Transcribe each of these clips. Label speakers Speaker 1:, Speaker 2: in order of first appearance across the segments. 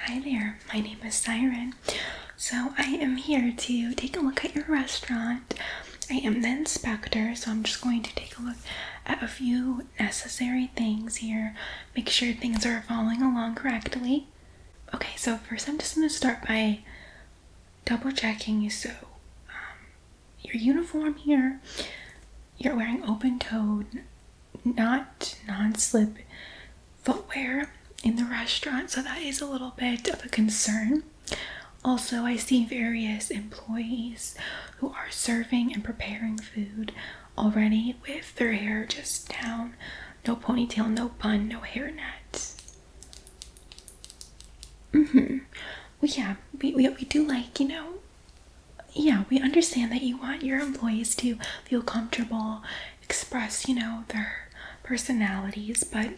Speaker 1: Hi there, my name is Siren. So I am here to take a look at your restaurant. I am the inspector, so I'm just going to take a look at a few necessary things here, make sure things are following along correctly. Okay, so first I'm just going to start by double checking. So your uniform here, you're wearing open-toed, not non-slip footwear in the restaurant, so that is a little bit of a concern. Also, I see various employees who are serving and preparing food already with their hair just down, no ponytail, no bun, no hairnet. Well, yeah, we do like, we understand that you want your employees to feel comfortable, express, their personalities, but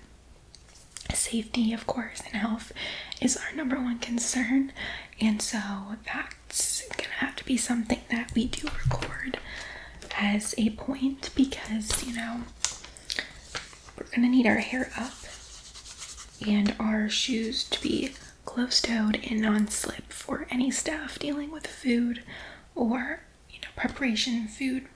Speaker 1: safety, of course, and health is our number one concern, and so that's gonna have to be something that we do record as a point, because we're gonna need our hair up and our shoes to be closed-toed and non-slip for any staff dealing with food or preparation food,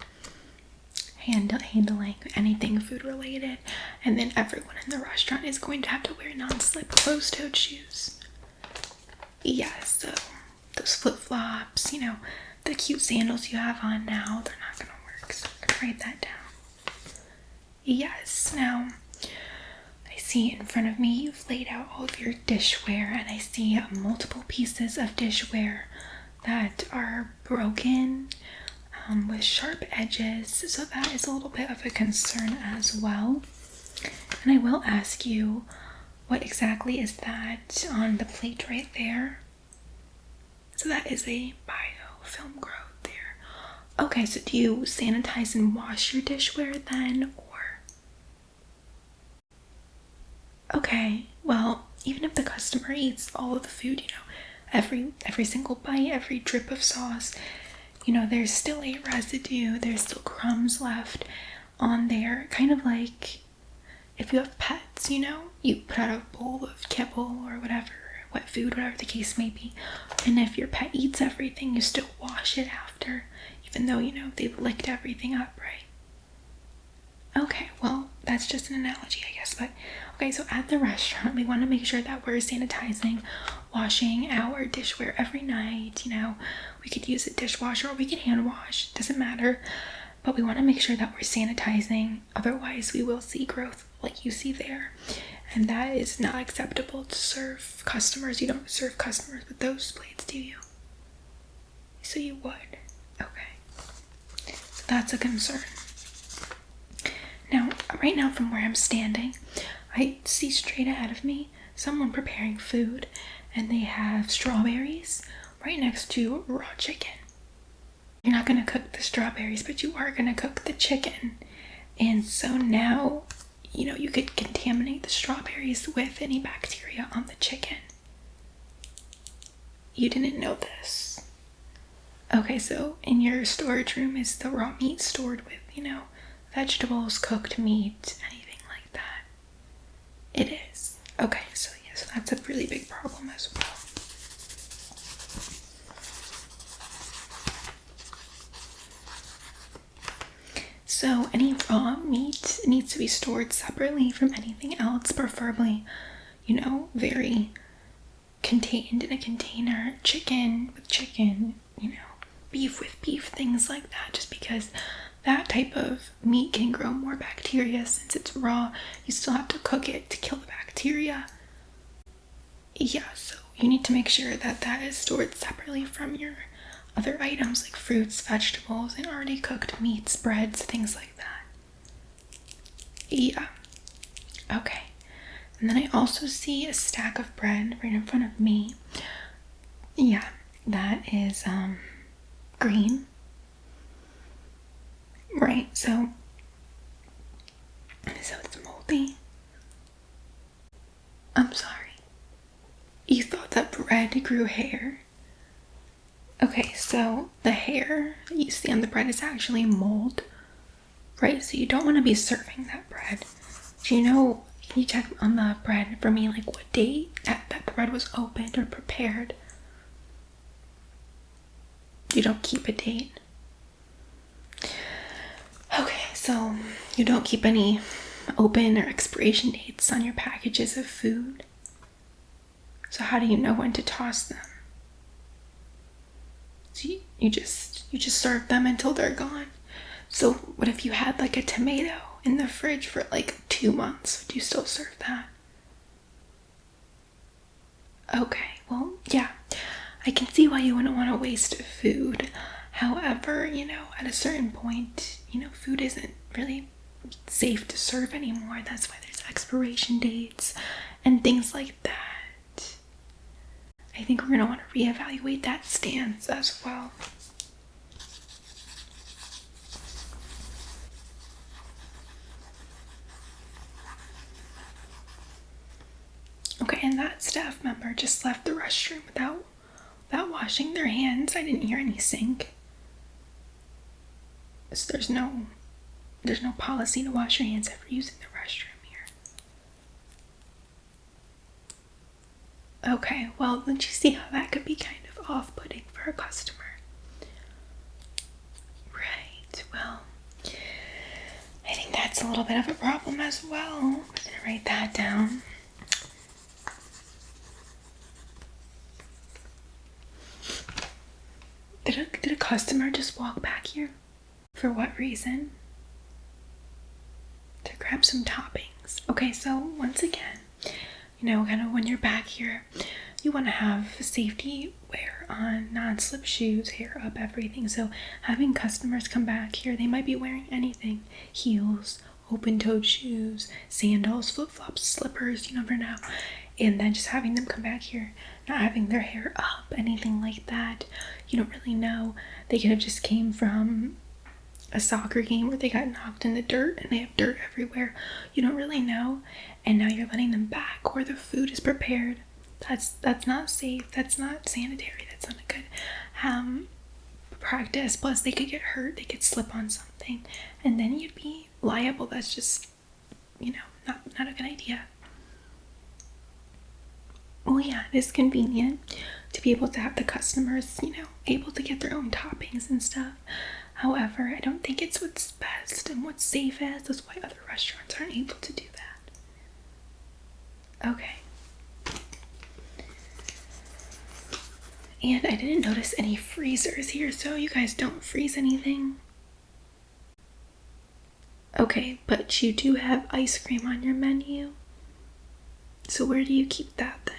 Speaker 1: handling anything food related, and then everyone in the restaurant is going to have to wear non-slip closed-toed shoes. Yes, so those flip-flops, the cute sandals you have on now, they're not gonna work, so I'm gonna write that down. Yes, now I see in front of me you've laid out all of your dishware, and I see multiple pieces of dishware that are broken, with sharp edges, so that is a little bit of a concern as well. And I will ask you, what exactly is that on the plate right there? So that is a biofilm growth there. Okay, so do you sanitize and wash your dishware then, or? Okay, well, even if the customer eats all of the food, every single bite, every drip of sauce, there's still a residue, there's still crumbs left on there, kind of like if you have pets, you put out a bowl of kibble or whatever, wet food, whatever the case may be, and if your pet eats everything, you still wash it after, even though, they've licked everything up, right? Okay, well, that's just an analogy, I guess, but okay, so at the restaurant, we want to make sure that we're sanitizing, washing our dishware every night. We could use a dishwasher or we can hand wash, doesn't matter, but we want to make sure that we're sanitizing, otherwise we will see growth like you see there, and that is not acceptable to serve customers. You don't serve customers with those plates, do you? So you would. Okay, so that's a concern. Now, right now from where I'm standing, I see straight ahead of me someone preparing food, and they have strawberries right next to raw chicken. You're not going to cook the strawberries, but you are going to cook the chicken. And so now, you could contaminate the strawberries with any bacteria on the chicken. You didn't know this. Okay, so in your storage room is the raw meat stored with, vegetables, cooked meat, anything like that. It is. Okay, so yes, that's a really big problem as well. So any raw meat needs to be stored separately from anything else, preferably, very contained in a container. Chicken with chicken, beef with beef, things like that, just because that type of meat can grow more bacteria since it's raw. You still have to cook it to kill the bacteria. Yeah, so you need to make sure that that is stored separately from your other items like fruits, vegetables, and already cooked meats, breads, things like that. Yeah. Okay. And then I also see a stack of bread right in front of me. Yeah, that is green. Right, so it's moldy. I'm sorry. You thought that bread grew hair? Okay, so the hair that you see on the bread is actually mold, right? So you don't want to be serving that bread. Do you know Can you check on the bread for me, like what date that the bread was opened or prepared? You don't keep a date? Okay, so you don't keep any open or expiration dates on your packages of food? So how do you know when to toss them? So you just serve them until they're gone. So what if you had like a tomato in the fridge for like 2 months? Would you still serve that? Okay, well, yeah, I can see why you wouldn't want to waste food. However, at a certain point, food isn't really safe to serve anymore. That's why there's expiration dates and things like that. I think we're going to want to reevaluate that stance as well. Okay, and that staff member just left the restroom without washing their hands. I didn't hear any sink. So there's no policy to wash your hands after using the restroom here. Okay, well, don't you see how that could be kind of off-putting for a customer? Right, well, I think that's a little bit of a problem as well. I'm gonna write that down. Did a customer just walk back here? For what reason? To grab some toppings. Okay, so once again, kind of when you're back here, you want to have safety wear on, non-slip shoes, hair up, everything. So having customers come back here, they might be wearing anything. Heels, open-toed shoes, sandals, flip-flops, slippers, you never know. And then just having them come back here, not having their hair up, anything like that. You don't really know. They could have just came from a soccer game where they got knocked in the dirt and they have dirt everywhere. You don't really know. And now you're letting them back where the food is prepared. That's not safe. That's not sanitary. That's not a good practice. Plus they could get hurt. They could slip on something and then you'd be liable. That's just, not a good idea. Well, yeah, it is convenient to be able to have the customers, able to get their own toppings and stuff. However, I don't think it's what's best and what's safest. That's why other restaurants aren't able to do that. Okay. And I didn't notice any freezers here, so you guys don't freeze anything? Okay, but you do have ice cream on your menu. So where do you keep that then?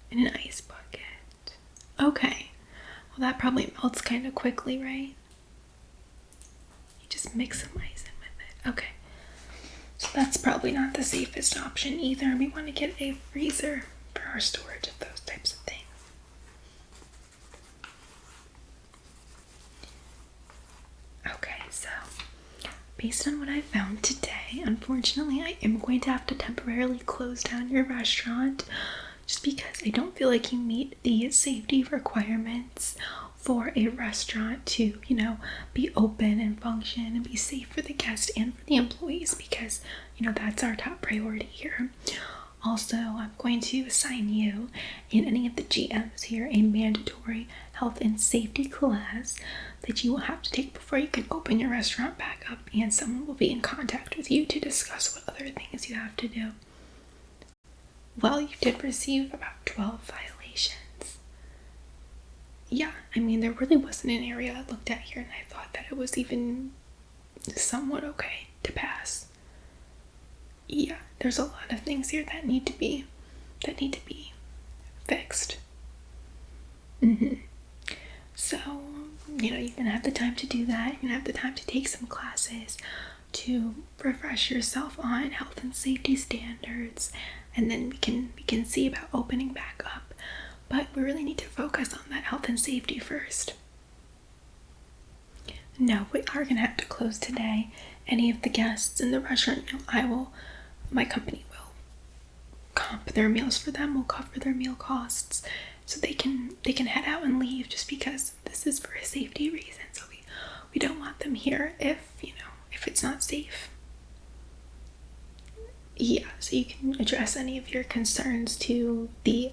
Speaker 1: In an ice bucket. Okay. Well, that probably melts kind of quickly, right? You just mix some ice in with it. Okay. So that's probably not the safest option either. We want to get a freezer for our storage of those types of things. Okay, so based on what I found today, unfortunately, I am going to have to temporarily close down your restaurant just because I don't feel like you meet the safety requirements for a restaurant to, be open and function and be safe for the guests and for the employees because, that's our top priority here. Also, I'm going to assign you and any of the GMs here a mandatory health and safety class that you will have to take before you can open your restaurant back up, and someone will be in contact with you to discuss what other things you have to do. Well, you did receive about 12 violations. Yeah, there really wasn't an area I looked at here and I thought that it was even somewhat okay to pass. Yeah, there's a lot of things here that need to be fixed. So, you're gonna have the time to do that. You're gonna have the time to take some classes to refresh yourself on health and safety standards, and then we can see about opening back up. But we really need to focus on that health and safety first. No, we are gonna have to close today. Any of the guests in the restaurant, my company will comp their meals for them. We'll cover their meal costs so they can head out and leave, just because this is for a safety reason. So we don't want them here if it's not safe. Yeah, so you can address any of your concerns to the